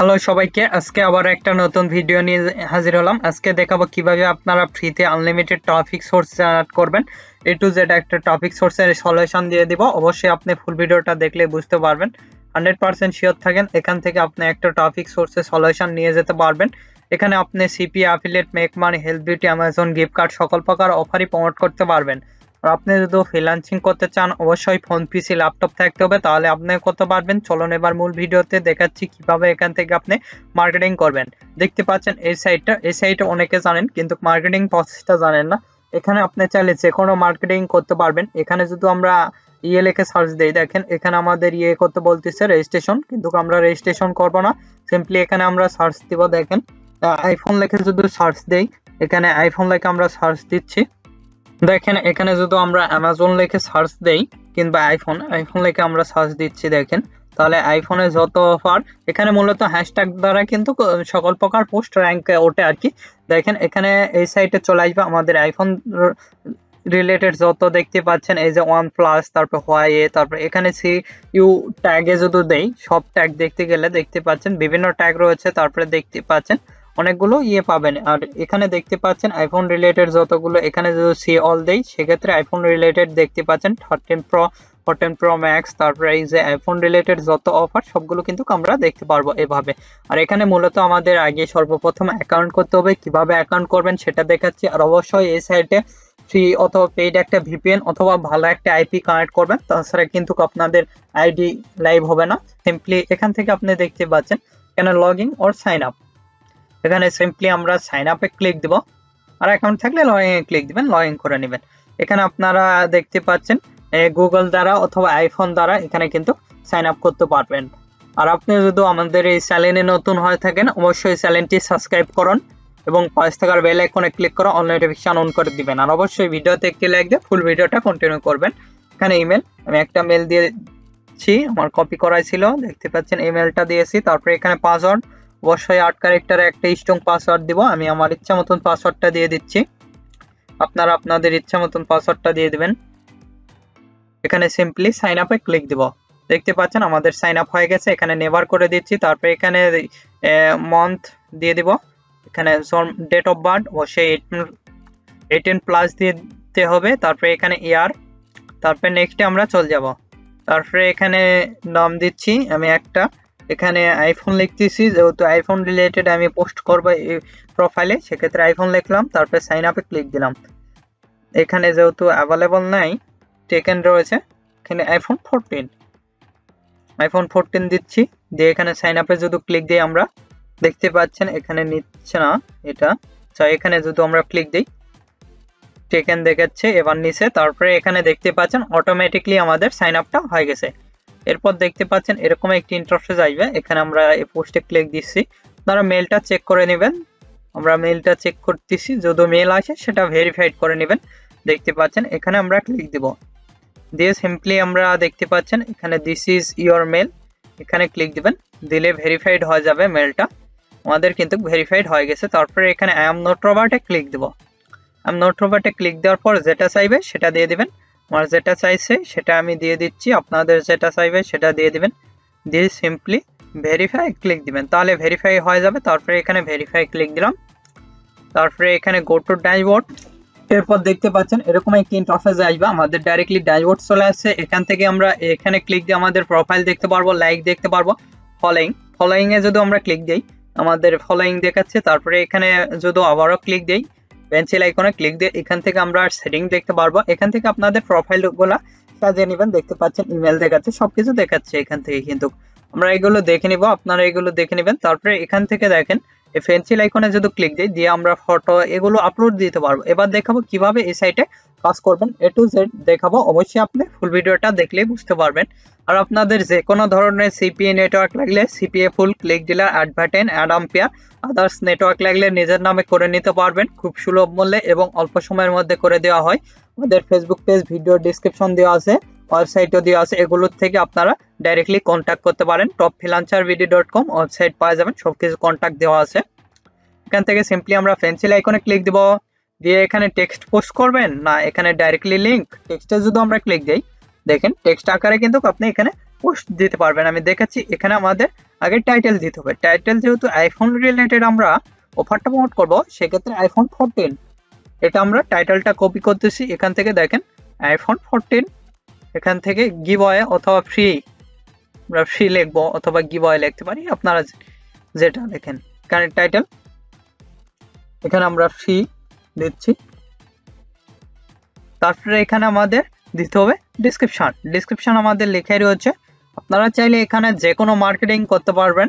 Hello সবাইকে, আজকে আবার একটা নতুন ভিডিও নিয়ে হাজির হলাম। আজকে দেখাবো কিভাবে আপনারা ফ্রিতে আনলিমিটেড টপিক সোর্স জেনারেট করবেন। এ টু জেড একটা টপিক সোর্সের সলিউশন দিয়ে দিব। অবশ্যই আপনি ফুল ভিডিওটা দেখলে বুঝতে পারবেন। 100% শিওর থাকেন এখান থেকে আপনি একটা টপিক সোর্সের সলিউশন নিয়ে যেতে পারবেন। এখানে আপনি CPA, affiliate, make money, help beauty, Amazon gift card সকল প্রকার অফারই প্রমোট করতে পারবেন। আর আপনি যদি ফ্রিল্যান্সিং করতে চান অবশ্যই ফোন, পিসি, ল্যাপটপ থাকতে হবে, তাহলে আপনি করতে পারবেন। চলুন এবার মূল ভিডিওতে দেখাচ্ছি কিভাবে এখান থেকে আপনি মার্কেটিং করবেন। দেখতে পাচ্ছেন এই সাইটটা অনেকে জানেন কিন্তু মার্কেটিং প্রসেসটা জানেন না। এখানে আপনি চাইলে যে কোনো মার্কেটিং করতে পারবেন। এখানে যদি আমরা লিখে সার্চ দেই, দেখেন এখানে আমাদের করতে বলতেছে রেজিস্ট্রেশন, কিন্তু আমরা রেজিস্ট্রেশন করব না। সিম্পলি এখানে আমরা সার্চ দিব। দেখেন আইফোন লিখে যদি সার্চ দেই, এখানে আইফোন লিখে আমরা সার্চ দিচ্ছি। দেখেন এখানে যদি আমরা অ্যামাজন লিখে সার্চ দেই কিংবা আইফোন লিখে আমরা সার্চ দিচ্ছি, দেখেন তাহলে আইফোনে যত অফার, এখানে মূলত হ্যাশট্যাগ দ্বারা কিন্তু সকল প্রকার পোস্ট র্যাঙ্কে ওঠে আর কি। দেখেন এখানে এই সাইটে চলে আসবে আমাদের আইফোন রিলেটেড যত দেখতে পাচ্ছেন, এই যে ওয়ান প্লাস, তারপর হোয়াই, তারপর এখানে সি ইউ ট্যাগে যদি দেই, সব ট্যাগ দেখতে গেলে দেখতে পাচ্ছেন বিভিন্ন ট্যাগ রয়েছে। তারপরে দেখতে পাচ্ছেন অনেকগুলো পাবেন। আর এখানে দেখতে পাচ্ছেন আইফোন রিলেটেড যতগুলো, এখানে যদি সি অল দেই সেক্ষেত্রে আইফোন রিলেটেড দেখতে পাচ্ছেন 13 প্রো, 14 প্রো ম্যাক্স, তারপরে এই যে আইফোন রিলেটেড যত অফার সবগুলো কিন্তু আমরা দেখতে পারবো এভাবে। আর এখানে মূলত আমাদের আগে সর্বপ্রথম অ্যাকাউন্ট করতে হবে। কিভাবে অ্যাকাউন্ট করবেন সেটা দেখাচ্ছি। আর অবশ্যই এই সাইটে ফ্রি অথবা পেইড একটা ভিপিএন অথবা ভালো একটা আইপি কানেক্ট করবেন, তাছাড়া কিন্তু আপনাদের আইডি লাইভ হবে না। সিম্পলি এখান থেকে আপনি দেখতে পাচ্ছেন এখানে log in or sign up. এখানে সিম্পলি আমরা সাইন আপে ক্লিক দিব, আর অ্যাকাউন্ট থাকলে লগ ইনে ক্লিক দিবেন, লগ ইন করে নেবেন। এখানে আপনারা দেখতে পাচ্ছেন গুগল দ্বারা অথবা আইফোন দ্বারা এখানে কিন্তু সাইন আপ করতে পারবেন। আর আপনি যদি আমাদের এই চ্যানেলে নতুন হয়ে থাকেন অবশ্যই চ্যানেলটি সাবস্ক্রাইব করুন এবং পাশে থাকার বেল আইকনে ক্লিক করে অল নোটিফিকেশন অন করে দিবেন। আর অবশ্যই ভিডিওতে একটি লাইক দিয়ে ফুল ভিডিওটা কন্টিনিউ করবেন। এখানে ইমেল, আমি একটা মেল দিয়েছি, আমার কপি করাই ছিল, দেখতে পাচ্ছেন ইমেলটা দিয়েছি। তারপরে এখানে পাসওয়ার্ড, অবশ্যই 8 ক্যারেক্টারে একটা স্ট্রং পাসওয়ার্ড দিব। আমি আমার ইচ্ছা মতন পাসওয়ার্ডটা দিয়ে দিচ্ছি, আপনারা আপনাদের ইচ্ছা মতন পাসওয়ার্ডটা দিয়ে দিবেন। এখানে সিম্পলি সাইন আপে ক্লিক দিব। দেখতে পাচ্ছেন আমাদের সাইন আপ হয়ে গেছে। এখানে নেভার করে দিচ্ছি। তারপরে এখানে মান্থ দিয়ে দিব। এখানে ডেট অফ বার্থ অবশ্যই 18 প্লাস দিতে হবে। তারপরে এখানে ইয়ার, তারপরে নেক্সটে আমরা চলে যাব। তারপরে এখানে নাম দিচ্ছি আমি একটা, এখানে আইফোন লিখতেছি যেহেতু আইফোন রিলেটেড আমি পোস্ট করব এই প্রোফাইলে, সেক্ষেত্রে আইফোন লিখলাম। তারপরে সাইন আপে ক্লিক দিলাম। এখানে যেহেতু অ্যাভেলেবল নাই, টেকেন রয়েছে, এখানে আইফোন 14 দিচ্ছি। দিয়ে এখানে সাইন আপে যদি ক্লিক দিই আমরা দেখতে পাচ্ছেন এখানে নিচ্ছে না এটা। এখানে যদি আমরা ক্লিক দিই টেকেন দেখাচ্ছে, এবার নিচে। তারপরে এখানে দেখতে পাচ্ছেন অটোমেটিকলি আমাদের সাইন আপটা হয়ে গেছে। এরপর দেখতে পাচ্ছেন এরকম একটি ইন্টারফেস আসবে। এখানে আমরা এই পোস্টে ক্লিক দিচ্ছি, আপনারা মেলটা চেক করে নেবেন। আমরা মেলটা চেক করতেছি, যদি মেল আসে সেটা ভেরিফাইড করে নেবেন। দেখতে পাচ্ছেন এখানে আমরা ক্লিক দিব, দিয়ে সিম্পলি আমরা দেখতে পাচ্ছেন এখানে দিস ইজ ইয়োর মেল, এখানে ক্লিক দিবেন, দিলে ভেরিফাইড হয়ে যাবে মেলটা। আমাদের কিন্তু ভেরিফাইড হয়ে গেছে। তারপরে এখানে আই এম নট রোবটে ক্লিক দিব। আই এম নট রোবটে ক্লিক দেওয়ার পর যেটা চাইবে সেটা দিয়ে দিবেন। আমার যেটা চাইছে সেটা আমি দিয়ে দিচ্ছি, আপনাদের যেটা চাইবে সেটা দিয়ে দিবেন। দিয়ে সিম্পলি ভেরিফাই ক্লিক দিবেন, তাহলে ভেরিফাই হয়ে যাবে। তারপরে এখানে ভেরিফাই ক্লিক দিলাম। তারপরে এখানে গো টু ড্যাশবোর্ড। এরপর দেখতে পাচ্ছেন এরকম একটি ইন্টারফেস আসবে, আমাদের ডাইরেক্টলি ড্যাশবোর্ড চলে আসছে। এখান থেকে আমরা এখানে ক্লিক দিয়ে আমাদের প্রোফাইল দেখতে পারবো, লাইক দেখতে পারবো, ফলোইং এ যদি আমরা ক্লিক দিই আমাদের ফলোইং দেখাচ্ছে। তারপরে এখানে যদি আবারও ক্লিক দিই পেন্সিল আইকনে ক্লিক দিয়ে এখান থেকে আমরা সেটিং দেখতে পারবো। এখান থেকে আপনাদের প্রোফাইল গুলা সাজিয়ে নেবেন। দেখতে পাচ্ছেন ইমেল দেখাচ্ছে, সবকিছু দেখাচ্ছে এখান থেকে, কিন্তু আমরা এগুলো দেখে নিব, আপনারা এগুলো দেখে নেবেন। তারপরে এখান থেকে দেখেন এই পেন্সিল আইকনে যদি ক্লিক দিই, দিয়ে আমরা ফটো এগুলো আপলোড দিতে পারবো। এবার দেখাবো কিভাবে এই সাইটে কাজ করবেন, এ টু জেড দেখাবো। অবশ্যই আপনি ফুল ভিডিওটা দেখলেই বুঝতে পারবেন। আর আপনাদের যে কোনো ধরনের সিপিএ নেটওয়ার্ক লাগলে সিপিএ ফুল, ক্লিক ডিলার, অ্যাডভার্টাইন, অ্যাড আম্পিয়ার, আদার্স নেটওয়ার্ক লাগলে নিজের নামে করে নিতে পারবেন খুব সুলভ মূল্যে এবং অল্প সময়ের মধ্যে করে দেওয়া হয়। আমাদের ফেসবুক পেজ, ভিডিও ডিসক্রিপশন দেওয়া আছে, ওয়েবসাইটও দেওয়া আছে, এগুলোর থেকে আপনারা ডাইরেক্টলি কন্ট্যাক্ট করতে পারেন। topfreelancervd.com ওয়েবসাইট পাওয়া যাবেন, সবকিছু কন্ট্যাক্ট দেওয়া আছে। এখান থেকে সিম্পলি আমরা পেন্সিল আইকনে ক্লিক দিব, দিয়ে এখানে টেক্সট পোস্ট করবেন না এখানে ডাইরেক্টলি লিংক। টেক্সটে যদি আমরা ক্লিক দিই দেখেন টেক্সট আকারে কিন্তু আপনি এখানে পোস্ট দিতে পারবেন। আমি দেখাচ্ছি, এখানে আমাদের আগে টাইটেল দিতে হবে। টাইটেল যেহেতু আইফোন রিলেটেড আমরা অফারটা প্রমোট করব, সেক্ষেত্রে আইফোন 14 এটা আমরা টাইটেলটা কপি করতেছি। এখান থেকে দেখেন আইফোন 14, এখান থেকে গিভঅয়ে অথবা ফ্রি, আমরা ফ্রি লিখবো অথবা গিভঅয়ে লিখতে পারি, আপনারা যেটা দেখেন। এখানে টাইটেল, এখানে আমরা ফ্রি দিচ্ছি। তারপরে এখানে আমাদের দিতে হবে ডেসক্রিপশন। ডেসক্রিপশন আমাদের লেখাই রয়েছে। আপনারা চাইলে এখানে যে কোনো মার্কেটিং করতে পারবেন।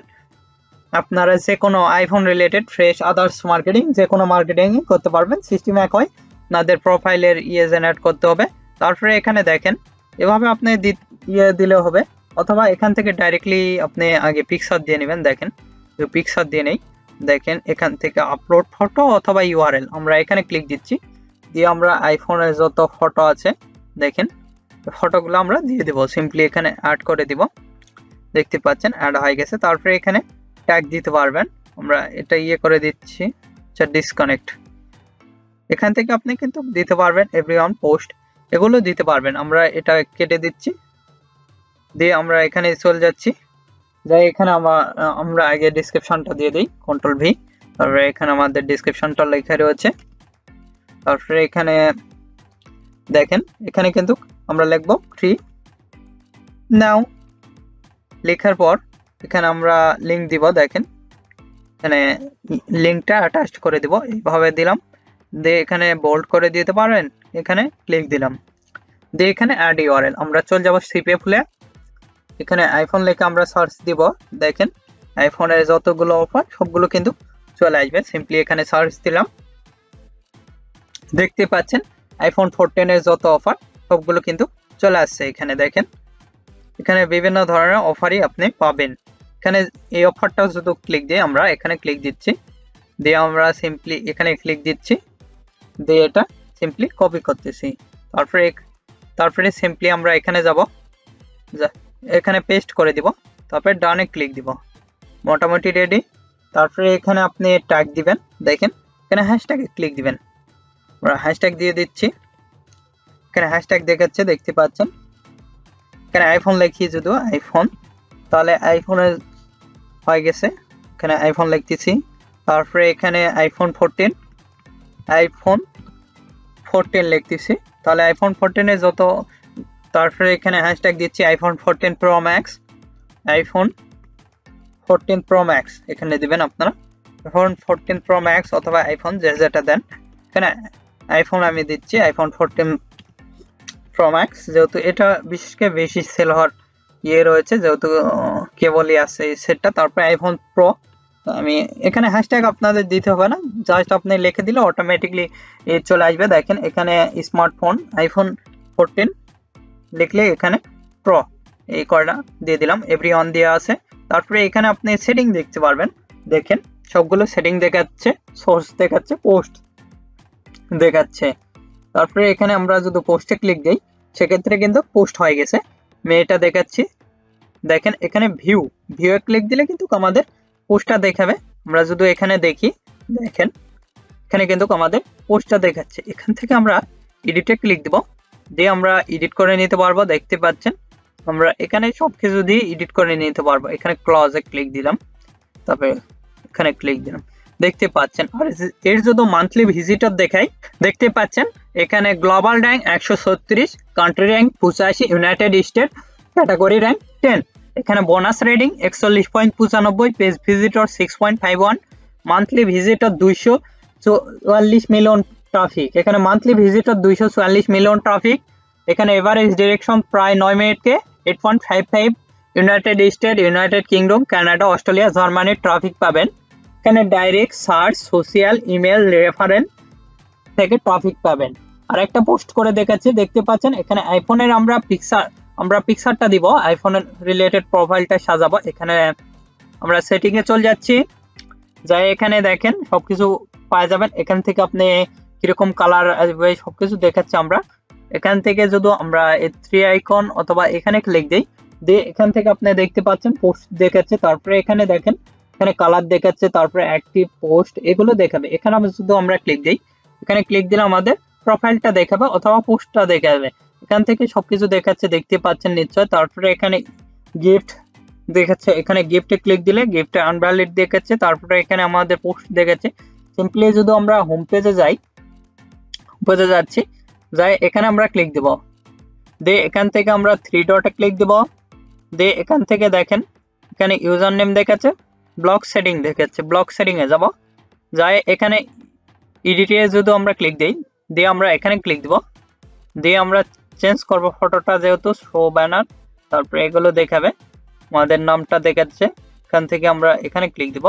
আপনারা যে কোনো iPhone related fresh others marketing যে কোনো মার্কেটিং করতে পারবেন। সিস্টেম এক হয়, আপনাদের প্রোফাইলের জেনারেট করতে হবে। তারপরে এখানে দেখেন এভাবে আপনি দিলে হবে, অথবা এখান থেকে ডাইরেক্টলি আপনি আগে পিকচার দিয়ে নেবেন। দেখেন পিকচার দিয়ে নেই, দেখেন এখান থেকে আপলোড ফটো অথবা ইউআরএল, আমরা এখানে ক্লিক দিচ্ছি। দিয়ে আমরা আইফোনের যত ফটো আছে দেখেন ফটোগুলো আমরা দিয়ে দেব। সিম্পলি এখানে অ্যাড করে দিব, দেখতে পাচ্ছেন অ্যাড হয়ে গেছে। তারপরে এখানে ট্যাগ দিতে পারবেন, আমরা এটা করে দিচ্ছি, ডিসকানেক্ট। এখান থেকে আপনি কিন্তু দিতে পারবেন এভরিওয়ান পোস্ট, এগুলো দিতে পারবেন। আমরা এটা কেটে দিচ্ছি, দিয়ে আমরা এখানে চলে যাচ্ছি। যাই এখানে আমরা আগে ডেসক্রিপশনটা দিয়ে দিই, কন্ট্রোল ভি। তারপরে এখানে আমাদের ডেসক্রিপশনটা লেখা রয়েছে। তারপরে এখানে দেখেন এখানে কিন্তু আমরা লিখবো ফ্রি নাও। লেখার পর এখানে আমরা লিংক দিব। দেখেন এখানে লিংকটা অ্যাটাচ করে দিব, এইভাবে দিলাম। দিয়ে এখানে বোল্ড করে দিতে পারেন, এখানে ক্লিক দিলাম। দিয়ে এখানে অ্যাড ইউআরএল, আমরা চলে যাব সিপিএ ফুলে। এখানে আইফোন লেখা আমরা সার্চ দিব। দেখেন আইফোনের যতগুলো অফার সবগুলো কিন্তু চলে আসবে। সিম্পলি এখানে সার্চ দিলাম, দেখতে পাচ্ছেন আইফোন 14 এর যত অফার সবগুলো কিন্তু চলে আসছে। এখানে দেখেন এখানে বিভিন্ন ধরনের অফারই আপনি পাবেন। এখানে এই অফারটাও শুধু ক্লিক দিয়ে আমরা এখানে ক্লিক দিচ্ছি, দিয়ে আমরা সিম্পলি এখানে ক্লিক দিচ্ছি, দিয়ে এটা সিম্পলি কপি করতেছি। তারপরে সিম্পলি আমরা এখানে যাব, এখানে পেস্ট করে দিব। তারপরে ডানে ক্লিক দিব, মোটামুটি রেডি। তারপরে এখানে আপনি ট্যাগ দিবেন। দেখেন এখানে হ্যাশট্যাগে ক্লিক দিবেন, আমরা হ্যাশট্যাগ দিয়ে দিচ্ছি। এখানে হ্যাশট্যাগ দেখাচ্ছে, দেখতে পাচ্ছেন। এখানে আইফোন লিখি, যদি আইফোন, তাহলে আইফোনের হয়ে গেছে। এখানে আইফোন লিখতেছি। তারপরে এখানে আইফোন 14 লিখতেছি, তাহলে আইফোন 14 এর যত। তারপরে এখানে হ্যাশট্যাগ দিচ্ছি iPhone 14 pro max, iPhone 14 pro max এখানে দিবেন আপনারা। আইফোন 14 প্রো ম্যাক্স অথবা আইফোন যেটা দেন। এখানে আইফোন আমি দিচ্ছি আইফোন 14 প্রো ম্যাক্স, যেহেতু এটা বিশেষ করে বেশি সেল হওয়ার রয়েছে, যেহেতু কেবলই আছে এই সেটটা। তারপরে আইফোন প্রো, আমি এখানে হ্যাশট্যাগ আপনাদের দিতে হবে না, জাস্ট আপনি লিখে দিলে অটোমেটিকলি চলে আসবে। দেখেন এখানে স্মার্টফোন আইফোন 14 লিখলে এখানে প্রো এই কয়টা দিয়ে দিলাম, এভরিওয়ান দেওয়া আছে। তারপরে এখানে আপনি সেটিং দেখতে পারবেন। দেখেন সবগুলো সেটিং দেখাচ্ছে, সোর্স দেখাচ্ছে, পোস্ট দেখাচ্ছে। তারপরে এখানে আমরা যদি পোস্টে ক্লিক দিই, সেক্ষেত্রে কিন্তু পোস্ট হয়ে গেছে, আমি এটা দেখাচ্ছি। দেখেন এখানে ভিউয়ে ক্লিক দিলে কিন্তু আমাদের পোস্টটা দেখাবে। আমরা যদি এখানে দেখি, দেখেন এখানে কিন্তু আমাদের পোস্টটা দেখাচ্ছে। এখান থেকে আমরা এডিটে ক্লিক দিব, দিয়ে আমরা এডিট করে নিতে পারবো। দেখতে পাচ্ছেন আমরা এখানে সবকিছু দিয়ে এডিট করে নিতে পারবো। এখানে ক্লজে ক্লিক দিলাম, তারপরে এখানে ক্লিক দিলাম, দেখতে পাচ্ছেন। আর এর যদি মান্থলি ভিজিটর দেখাই, দেখতে পাচ্ছেন এখানে global rank 136, country rank 85, United state category rank 10। এখানে bonus rating 41.95, page visitor 6.51, monthly visitor 244 million traffic. এখানে মান্থলি ভিজিটর 244 মিলিয়ন ট্রাফিক। এখানে এভারেজ ডিরেকশন প্রায় 9 মিনিটকে 8.55। United state, United kingdom, Canada, Australia, জার্মানির ট্রাফিক পাবেন। এখানে direct search, social, email, reference থেকে traffic পাবেন। আর একটা পোস্ট করে দেখাচ্ছি, দেখতে পাচ্ছেন এখানে আইফোনের আমরা পিকচারটা দিব, আইফোনের রিলেটেড প্রোফাইলটা সাজাবো। এখানে আমরা সেটিং এ চলে যাচ্ছি, যাই এখানে দেখেন সবকিছু পাওয়া যাবেন। এখান থেকে আপনি কিরকম কালার আসবে সবকিছু দেখাচ্ছি। আমরা এখান থেকে যদি আমরা এই 3 আইকন অথবা এখানে ক্লিক দিই, দিয়ে এখান থেকে আপনি দেখতে পাচ্ছেন পোস্ট দেখাচ্ছে। তারপরে এখানে দেখেন এখানে কালার দেখাচ্ছে, তারপরে অ্যাক্টিভ পোস্ট এগুলো দেখাবে। এখানে আমরা ক্লিক দিই, এখানে ক্লিক দিলে আমাদের প্রোফাইলটা দেখাবে অথবা পোস্টটা দেখাবে। এখান থেকে সবকিছু দেখাচ্ছে, দেখতে পাচ্ছেন নিশ্চয়। তারপরে এখানে গিফট দেখাচ্ছে, এখানে গিফটে ক্লিক দিলে গিফটে আনভ্যালিড দেখাচ্ছে। তারপরে এখানে আমাদের পোস্ট দেখাচ্ছে। সিম্পলি যদি আমরা হোম পেজে যাই, পেজে যাচ্ছি, যাই এখানে আমরা ক্লিক দেব, দিয়ে এখান থেকে আমরা থ্রি ডটে ক্লিক দেব, দিয়ে এখান থেকে দেখেন এখানে ইউজার নেম দেখাচ্ছে, ব্লক সেটিং দেখাচ্ছে, ব্লক সেটিং এ যাব, যাই এখানে এডিটে যদি আমরা ক্লিক দিই, দিয়ে আমরা এখানে ক্লিক দেব, দিয়ে আমরা চেঞ্জ করব ফটোটা, যেহেতু শো ব্যানার, তারপরে এগুলো দেখাবে, আমাদের নামটা দেখাচ্ছে, এখান থেকে আমরা এখানে ক্লিক দেব,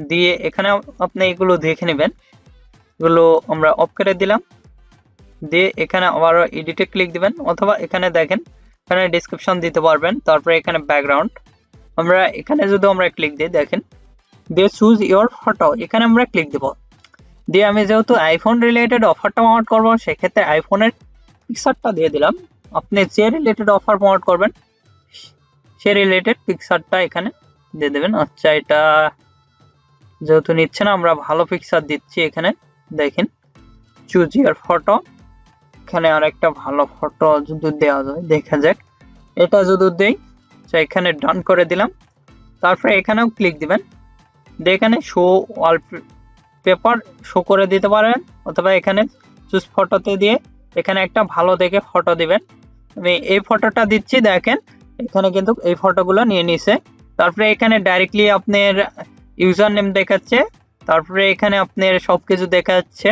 দিয়ে এখানে আপনি এগুলো দেখে নেবেন, এগুলো আমরা অফ করে দিলাম, দিয়ে এখানে আবার এডিটে ক্লিক দিবেন, অথবা এখানে দেখেন এখানে ডেসক্রিপশন দিতে পারবেন, তারপরে এখানে ব্যাকগ্রাউন্ড আমরা এখানে যদি আমরা ক্লিক দিই, দেখেন দিয়ে চুজ ইওর ফটো, এখানে আমরা ক্লিক দেব, দিয়ে আমি যেহেতু আইফোন রিলেটেড অফারটা প্রমোট করব, সেক্ষেত্রে আইফোনের পিকচারটা দিয়ে দিলাম। আপনি যে রিলেটেড অফার প্রমোট করবেন সে রিলেটেড পিকচারটা এখানে দিয়ে দেবেন। আচ্ছা, এটা যেহেতু নিচ্ছে না, আমরা ভালো পিকচার দিচ্ছি, এখানে দেখেন চুজ ইওর ফটো, এখানে আরেকটা ভালো ফটো যদি দেওয়া যায়, দেখা যাক, এটা যদি দেই, এখানে ডান করে দিলাম, তারপরে এখানেও ক্লিক দিবেন, দিয়ে এখানে শো ওয়ালপেপার শো করে দিতে পারেন, অথবা এখানে চুজ ফটোতে দিয়ে এখানে একটা ভালো দেখে ফটো দিবেন। আমি এই ফটোটা দিচ্ছি, দেখেন এখানে কিন্তু এই ফটোগুলো নিয়ে নিছে। তারপরে এখানে ডাইরেক্টলি আপনার ইউজার নেম দেখাচ্ছে, তারপরে এখানে আপনার সবকিছু দেখাচ্ছে,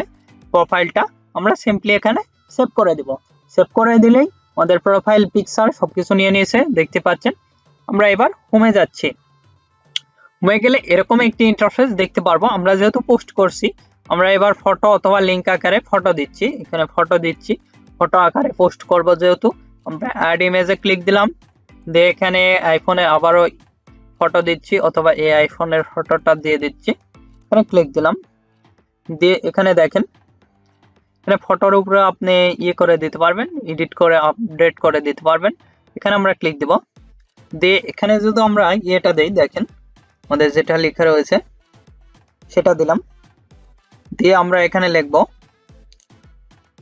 প্রোফাইলটা আমরা সিম্পলি এখানে সেভ করে দিব, সেভ করে দিলেই আমাদের প্রোফাইল পিকচার সবকিছু নিয়ে নিয়েছে, দেখতে পাচ্ছেন। আমরা এবার হোমে যাচ্ছি, হোমে গেলে এরকম একটি ইন্টারফেস দেখতে পারবো। আমরা যেহেতু পোস্ট করছি, আমরা এবার ফটো অথবা লিঙ্ক আকারে ফটো দিচ্ছি, এখানে ফটো দিচ্ছি, ফটো আকারে পোস্ট করব, যেহেতু আমরা অ্যাড ইমেজে ক্লিক দিলাম, দিয়ে এখানে আইফোনে আবারও ফটো দিচ্ছি, অথবা এই আইফোনের ফটোটা দিয়ে দিচ্ছি, এখানে ক্লিক দিলাম, দিয়ে এখানে দেখেন এখানে ফটোর উপরে আপনি ইয়ে করে দিতে পারবেন, এডিট করে আপডেট করে দিতে পারবেন। এখানে আমরা ক্লিক দেব, দিয়ে এখানে যদি আমরা ইয়েটা দেই, দেখেন আমাদের যেটা লেখা রয়েছে সেটা দিলাম, দিয়ে আমরা এখানে লিখব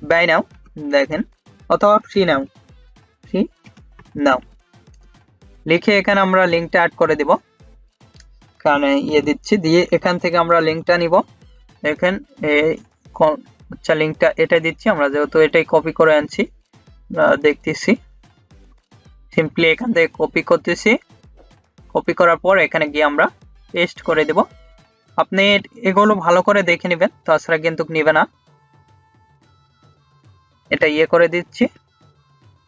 বাই নাও, দেখেন, অথবা ফ্রি নাও, ফ্রি নাও লিখে এখানে আমরা লিঙ্কটা অ্যাড করে দিব, এখানে ইয়ে দিচ্ছি, দিয়ে এখান থেকে আমরা লিঙ্কটা নিব, দেখেন আচ্ছা লিঙ্কটা এটা দিচ্ছি, আমরা যেহেতু এটাই কপি করে আনছি, দেখতেছি, সিম্পলি এখান থেকে কপি করতেছি, কপি করার পর এখানে গিয়ে আমরা পেস্ট করে দেব। আপনি এগুলো ভালো করে দেখে নেবেন, তাছাড়া কিন্তু নেবে না। এটা ইয়ে করে দিচ্ছি,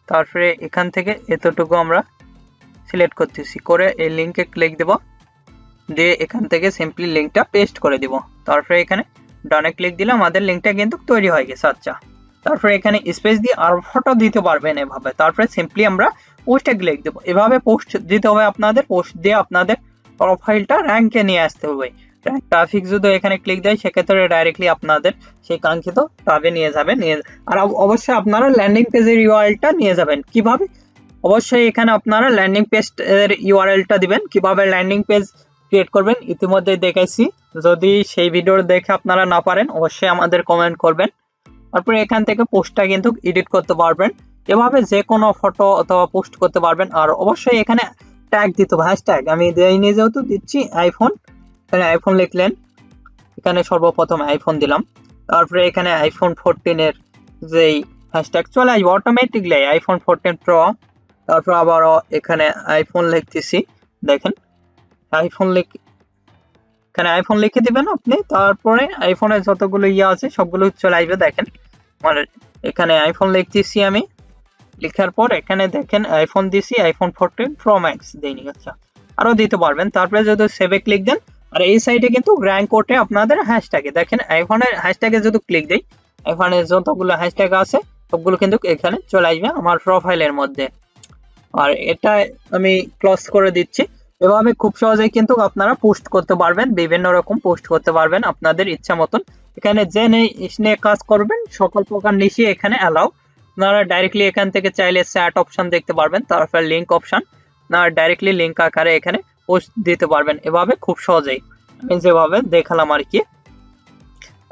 তারপরে এখান থেকে এতটুকু আমরা সিলেক্ট করতেছি, করে এই লিঙ্কে ক্লিক দেব, দিয়ে এখান থেকে সিম্পলি লিঙ্কটা পেস্ট করে দিব, তারপরে এখানে ডানে ক্লিক দিলে আমাদের লিঙ্কটা কিন্তু তৈরি হয়ে গেছে। আচ্ছা, তারপরে এখানে স্পেস দিয়ে আর ফটো দিতে পারবেন এভাবে, তারপরে সিম্পলি আমরা পোস্টে ক্লিক দেব, এভাবে পোস্ট দিতে হবে আপনাদের, পোস্ট দিয়ে আপনাদের প্রোফাইলটা র্যাঙ্কে নিয়ে আসতে হবে। ট্রাফিক যদি এখানে ক্লিক দেয়, সেক্ষেত্রে ডাইরেক্টলি আপনাদের সেই কাঙ্ক্ষিত ট্যাবে নিয়ে যাবে, আর অবশ্যই আপনারা ল্যান্ডিং পেজের ইউআরএলটা নিয়ে যাবেন। কিভাবে? অবশ্যই এখানে আপনারা ল্যান্ডিং পেজের ইউআরএলটা দিবেন, কিভাবে ল্যান্ডিং পেজ ক্রিয়েট করবেন ইতিমধ্যে দেখাইছি, যদি সেই ভিডিও দেখে আপনারা না পারেন অবশ্যই আমাদের কমেন্ট করবেন। তারপরে এখান থেকে পোস্টটা কিন্তু এডিট করতে পারবেন, এভাবে যে কোনো ফটো অথবা পোস্ট করতে পারবেন। আর অবশ্যই এখানে ট্যাগ দিতে হবে, হ্যাশট্যাগ আমি দেইনি যেহেতু দিচ্ছি আইফোন, এখানে আইফোন লিখলেন, এখানে সর্বপ্রথম আইফোন দিলাম, তারপরে এখানে আইফোন 14 এর যেই হ্যাশট্যাগ চলে আসবে অটোমেটিকলি আইফোন 14 প্রো, তারপর আবারও এখানে আইফোন লিখতেছি, দেখেন আইফোন এখানে আইফোন লিখে দিবেন আপনি, তারপরে আইফোনের যতগুলো ইয়ে আছে সবগুলো চলে আসবে। দেখেন মানে এখানে আইফোন লিখতেছি আমি, লেখার পর এখানে দেখেন আইফোন দিছি, আইফোন 14 প্রো ম্যাক্স দেইনি। আচ্ছা, আরো দিতে পারবেন, তারপরে যদি সেভে ক্লিক দেন, আর এই সাইডে কিন্তু র্যাঙ্ক কোটে আপনাদের হ্যাশট্যাগে, দেখেন আইফোনের হ্যাশট্যাগে যদি ক্লিক দেই, আইফোনের যতগুলো হ্যাশট্যাগ আছে সবগুলো কিন্তু এখানে চলে আসবে আমার প্রোফাইলের মধ্যে। আর এটা আমি ক্লোজ করে দিচ্ছি। এভাবে খুব সহজেই কিন্তু আপনারা পোস্ট করতে পারবেন, বিভিন্ন রকম পোস্ট করতে পারবেন আপনাদের ইচ্ছা মতন। এখানে যে নিয়ে কাজ করবেন সকল প্রকার নিশি এখানে অ্যালাউ, আপনারা ডাইরেক্টলি এখান থেকে চাইলে চ্যাট অপশন দেখতে পারবেন, তারপর লিঙ্ক অপশন, আপনারা ডাইরেক্টলি লিঙ্ক আকারে এখানে পোস্ট দিতে পারবেন, এভাবে খুব সহজেই আমি যেভাবে দেখালাম আর কি।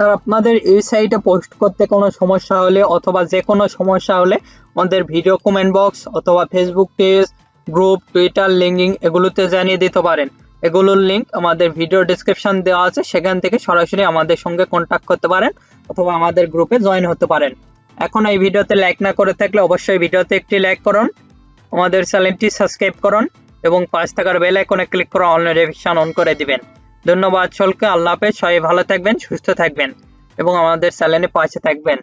আর আপনাদের এই সাইটে পোস্ট করতে কোনো সমস্যা হলে অথবা যে কোনো সমস্যা হলে আমাদের ভিডিও কমেন্ট বক্স অথবা Facebook page group, Twitter, LinkedIn এগুলোতে জানিয়ে দিতে পারেন। এগুলোর লিঙ্ক আমাদের ভিডিও ডেসক্রিপশন দেওয়া আছে, সেখান থেকে সরাসরি আমাদের সঙ্গে কন্ট্যাক্ট করতে পারেন অথবা আমাদের গ্রুপে জয়েন হতে পারেন। এখন এই ভিডিওতে লাইক না করে থাকলে অবশ্যই ভিডিওতে একটি লাইক করুন, আমাদের চ্যানেলটি সাবস্ক্রাইব করুন এবং পাশে থাকার বেল আইকনে ক্লিক করে অল নোটিফিকেশন অন করে দিবেন। ধন্যবাদ সকলকে। আল্লাহ হাফেজ। সবাই ভালো থাকবেন, সুস্থ থাকবেন এবং আমাদের চ্যানেলে পাশে থাকবেন।